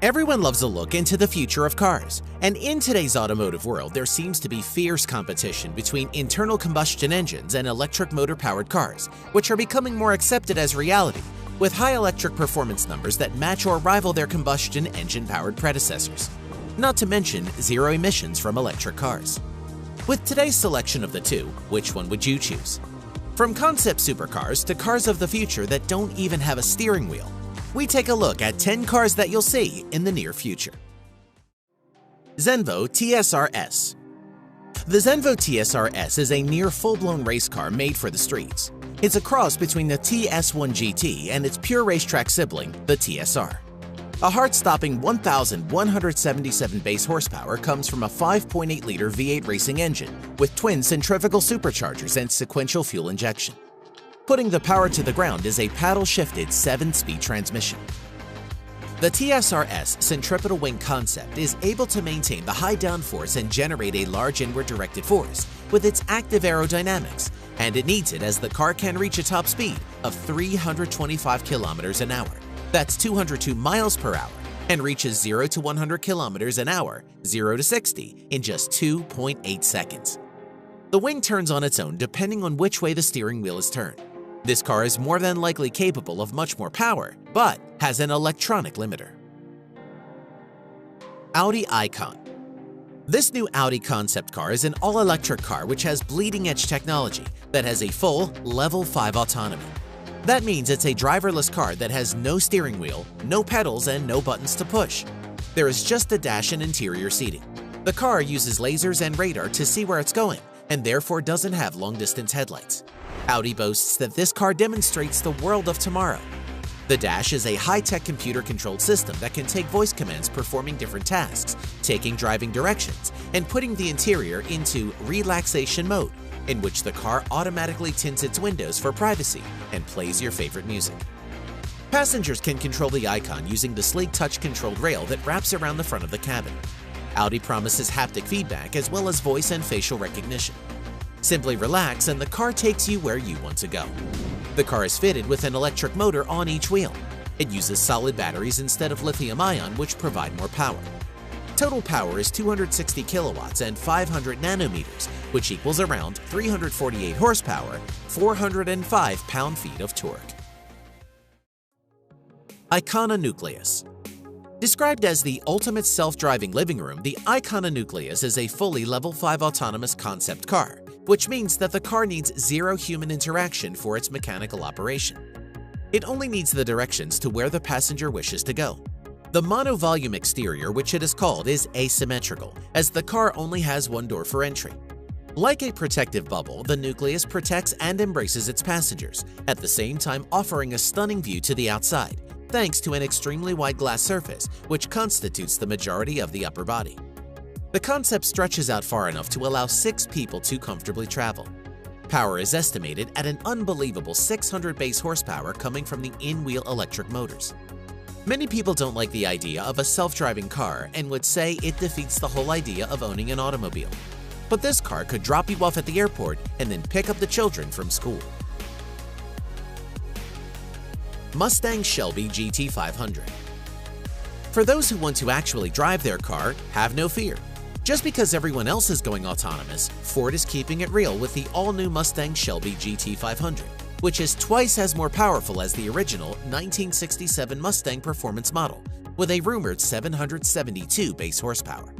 Everyone loves a look into the future of cars, and in today's automotive world, there seems to be fierce competition between internal combustion engines and electric motor-powered cars, which are becoming more accepted as reality, with high electric performance numbers that match or rival their combustion engine-powered predecessors. Not to mention zero emissions from electric cars. With today's selection of the two, which one would you choose? From concept supercars to cars of the future that don't even have a steering wheel, we take a look at 10 cars that you'll see in the near future. Zenvo TSR-S. The Zenvo TSR-S is a near full-blown race car made for the streets. It's a cross between the TS1 GT and its pure racetrack sibling, the TSR. A heart-stopping 1,177 base horsepower comes from a 5.8-liter V8 racing engine with twin centrifugal superchargers and sequential fuel injection. Putting the power to the ground is a paddle-shifted 7-speed transmission. The TSR-S centripetal wing concept is able to maintain the high downforce and generate a large inward-directed force with its active aerodynamics, and it needs it as the car can reach a top speed of 325 kilometers an hour. That's 202 miles per hour, and reaches 0 to 100 kilometers an hour, 0 to 60, in just 2.8 seconds. The wing turns on its own depending on which way the steering wheel is turned. This car is more than likely capable of much more power, but has an electronic limiter. Audi Icon. This new Audi concept car is an all-electric car which has bleeding-edge technology that has a full Level 5 autonomy. That means it's a driverless car that has no steering wheel, no pedals, and no buttons to push. There is just a dash and interior seating. The car uses lasers and radar to see where it's going, and therefore doesn't have long-distance headlights. Audi boasts that this car demonstrates the world of tomorrow. The dash is a high-tech computer-controlled system that can take voice commands performing different tasks, taking driving directions, and putting the interior into relaxation mode, in which the car automatically tints its windows for privacy and plays your favorite music. Passengers can control the Icon using the sleek touch-controlled rail that wraps around the front of the cabin. Audi promises haptic feedback as well as voice and facial recognition. Simply relax and the car takes you where you want to go. The car is fitted with an electric motor on each wheel. It uses solid batteries instead of lithium-ion, which provide more power. Total power is 260 kilowatts and 500 nanometers, which equals around 348 horsepower, 405 pound-feet of torque. Icona Nucleus. Described as the ultimate self-driving living room, the Icona Nucleus is a fully Level 5 autonomous concept car, which means that the car needs zero human interaction for its mechanical operation. It only needs the directions to where the passenger wishes to go. The monovolume exterior, which it is called, is asymmetrical, as the car only has one door for entry. Like a protective bubble, the Nucleus protects and embraces its passengers, at the same time offering a stunning view to the outside, thanks to an extremely wide glass surface, which constitutes the majority of the upper body. The concept stretches out far enough to allow 6 people to comfortably travel. Power is estimated at an unbelievable 600 base horsepower coming from the in-wheel electric motors. Many people don't like the idea of a self-driving car and would say it defeats the whole idea of owning an automobile. But this car could drop you off at the airport and then pick up the children from school. Mustang Shelby GT500. For those who want to actually drive their car, have no fear. Just because everyone else is going autonomous, Ford is keeping it real with the all-new Mustang Shelby GT500, which is twice as more powerful as the original 1967 Mustang performance model, with a rumored 772 base horsepower.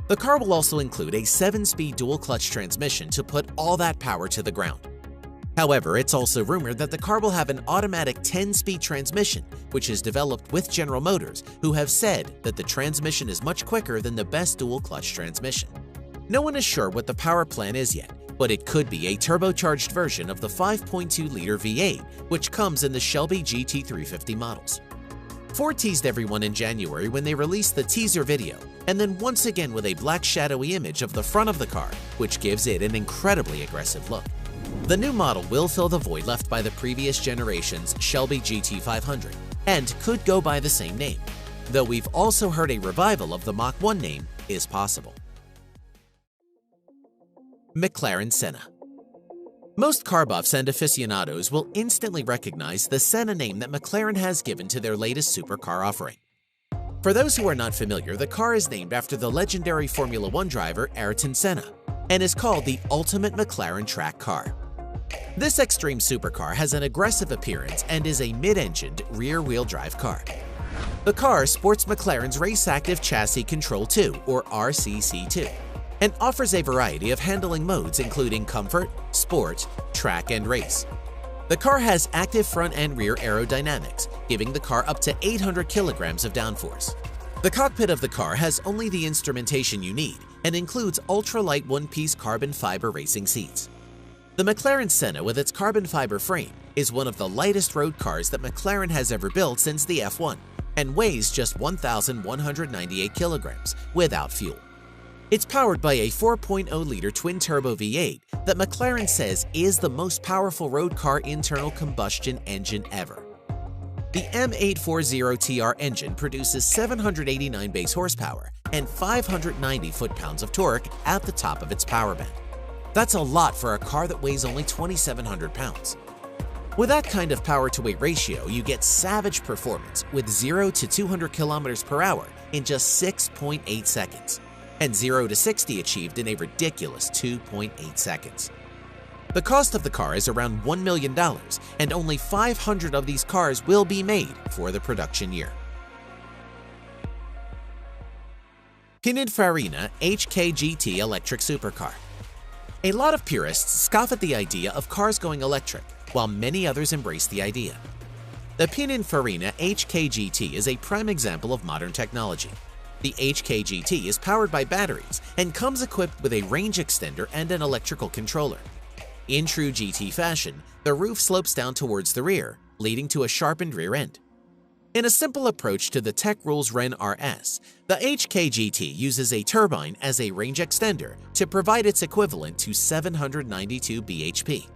The car will also include a 7-speed dual-clutch transmission to put all that power to the ground. However, it's also rumored that the car will have an automatic 10-speed transmission, which is developed with General Motors, who have said that the transmission is much quicker than the best dual-clutch transmission. No one is sure what the power plan is yet, but it could be a turbocharged version of the 5.2-liter V8, which comes in the Shelby GT350 models. Ford teased everyone in January when they released the teaser video, and then once again with a black shadowy image of the front of the car, which gives it an incredibly aggressive look. The new model will fill the void left by the previous generation's Shelby GT500 and could go by the same name, though we've also heard a revival of the Mach 1 name is possible. McLaren Senna. Most car buffs and aficionados will instantly recognize the Senna name that McLaren has given to their latest supercar offering. For those who are not familiar, the car is named after the legendary Formula One driver Ayrton Senna and is called the ultimate McLaren track car. This extreme supercar has an aggressive appearance and is a mid-engined, rear-wheel drive car. The car sports McLaren's Race Active Chassis Control 2, or RCC2, and offers a variety of handling modes including comfort, sport, track, and race. The car has active front and rear aerodynamics, giving the car up to 800 kilograms of downforce. The cockpit of the car has only the instrumentation you need and includes ultra-light one-piece carbon fiber racing seats. The McLaren Senna with its carbon fiber frame is one of the lightest road cars that McLaren has ever built since the F1 and weighs just 1,198 kilograms without fuel. It's powered by a 4.0-liter twin-turbo V8 that McLaren says is the most powerful road car internal combustion engine ever. The M840TR engine produces 789 base horsepower and 590 foot-pounds of torque at the top of its power band. That's a lot for a car that weighs only 2,700 pounds. With that kind of power-to-weight ratio, you get savage performance with 0 to 200 kilometers per hour in just 6.8 seconds. And 0 to 60 achieved in a ridiculous 2.8 seconds. The cost of the car is around $1 million, and only 500 of these cars will be made for the production year. Pininfarina HKGT Electric Supercar. A lot of purists scoff at the idea of cars going electric, while many others embrace the idea. The Pininfarina HKGT is a prime example of modern technology. The HKGT is powered by batteries and comes equipped with a range extender and an electrical controller. In true GT fashion, the roof slopes down towards the rear, leading to a sharpened rear end. In a simple approach to the Tech Rules Ren RS, the HKGT uses a turbine as a range extender to provide its equivalent to 792 bhp.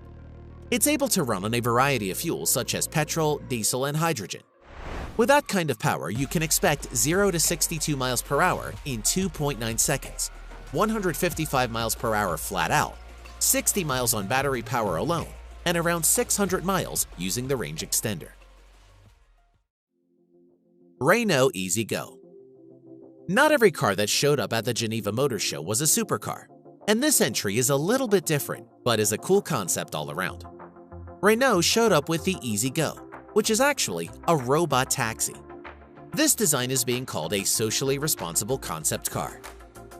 It's able to run on a variety of fuels such as petrol, diesel, and hydrogen. With that kind of power, you can expect 0 to 62 miles per hour in 2.9 seconds, 155 miles per hour flat out, 60 miles on battery power alone, and around 600 miles using the range extender. Renault E-Z-GO. Not every car that showed up at the Geneva Motor Show was a supercar, and this entry is a little bit different, but is a cool concept all around. Renault showed up with the E-Z-GO, which is actually a robot taxi. This design is being called a socially responsible concept car.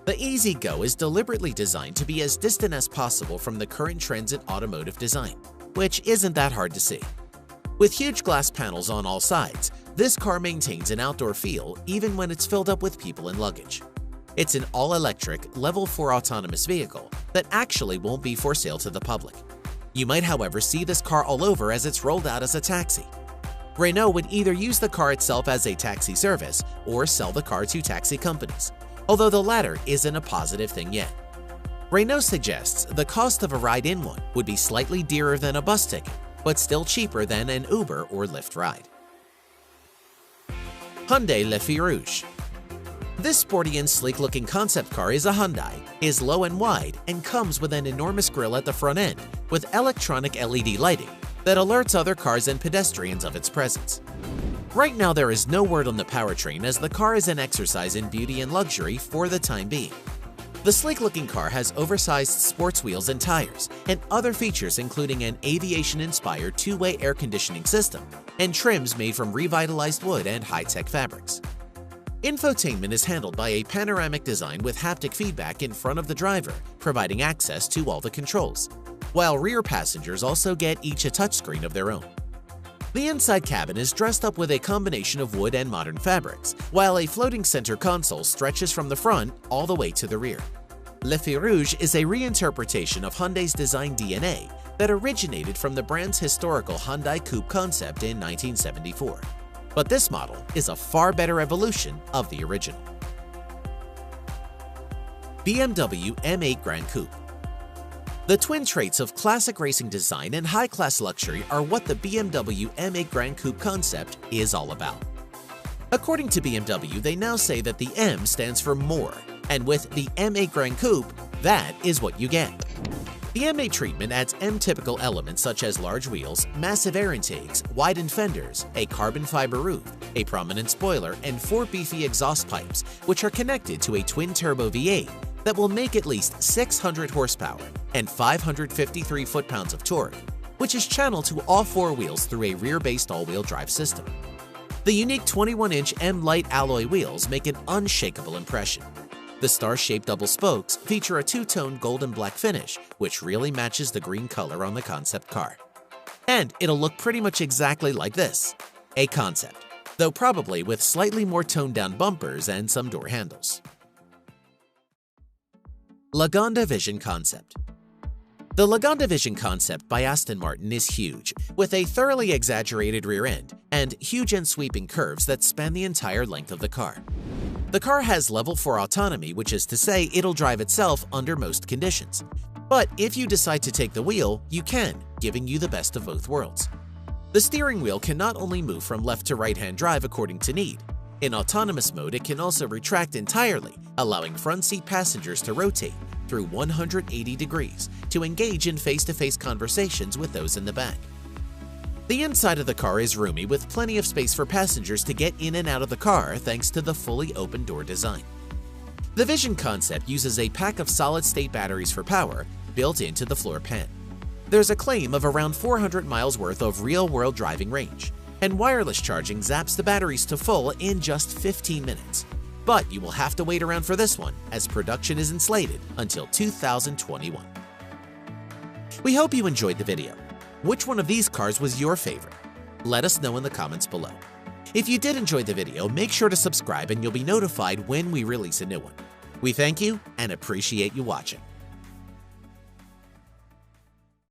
The E-Z-GO is deliberately designed to be as distant as possible from the current trends in automotive design, which isn't that hard to see. With huge glass panels on all sides, this car maintains an outdoor feel even when it's filled up with people and luggage. It's an all-electric, Level 4 autonomous vehicle that actually won't be for sale to the public. You might, however, see this car all over as it's rolled out as a taxi. Renault would either use the car itself as a taxi service or sell the car to taxi companies, although the latter isn't a positive thing yet. Renault suggests the cost of a ride in one would be slightly dearer than a bus ticket, but still cheaper than an Uber or Lyft ride. Hyundai Le Feu Rouge. This sporty and sleek-looking concept car is a Hyundai, is low and wide, and comes with an enormous grille at the front end with electronic LED lighting that alerts other cars and pedestrians of its presence. Right now there is no word on the powertrain as the car is an exercise in beauty and luxury for the time being. The sleek-looking car has oversized sports wheels and tires, and other features including an aviation-inspired two-way air conditioning system and trims made from revitalized wood and high-tech fabrics. Infotainment is handled by a panoramic design with haptic feedback in front of the driver, providing access to all the controls, while rear passengers also get each a touchscreen of their own. The inside cabin is dressed up with a combination of wood and modern fabrics, while a floating center console stretches from the front all the way to the rear. Le Feu Rouge is a reinterpretation of Hyundai's design DNA that originated from the brand's historical Hyundai Coupe concept in 1974. But this model is a far better evolution of the original. BMW M8 Gran Coupe. The twin traits of classic racing design and high-class luxury are what the BMW M8 Gran Coupe concept is all about. According to BMW, they now say that the M stands for more, and with the M8 Gran Coupe, that is what you get. The M8 treatment adds M-typical elements such as large wheels, massive air intakes, widened fenders, a carbon fiber roof, a prominent spoiler, and 4 beefy exhaust pipes, which are connected to a twin-turbo V8 that will make at least 600 horsepower and 553 foot-pounds of torque, which is channeled to all 4 wheels through a rear-based all-wheel drive system. The unique 21-inch M-Lite alloy wheels make an unshakable impression. The star-shaped double spokes feature a two-tone golden black finish, which really matches the green color on the concept car. And it'll look pretty much exactly like this, a concept, though probably with slightly more toned-down bumpers and some door handles. Lagonda Vision Concept. The Lagonda Vision concept by Aston Martin is huge, with a thoroughly exaggerated rear end and huge and sweeping curves that span the entire length of the car. The car has level 4 autonomy, which is to say it'll drive itself under most conditions. But if you decide to take the wheel, you can, giving you the best of both worlds. The steering wheel can not only move from left to right-hand drive according to need. In autonomous mode, it can also retract entirely, allowing front seat passengers to rotate through 180 degrees to engage in face-to-face conversations with those in the back. The inside of the car is roomy with plenty of space for passengers to get in and out of the car thanks to the fully open door design. The Vision concept uses a pack of solid-state batteries for power built into the floor pan. There's a claim of around 400 miles worth of real-world driving range, and wireless charging zaps the batteries to full in just 15 minutes. But you will have to wait around for this one, as production isn't slated until 2021. We hope you enjoyed the video. Which one of these cars was your favorite? Let us know in the comments below. If you did enjoy the video, make sure to subscribe and you'll be notified when we release a new one. We thank you and appreciate you watching.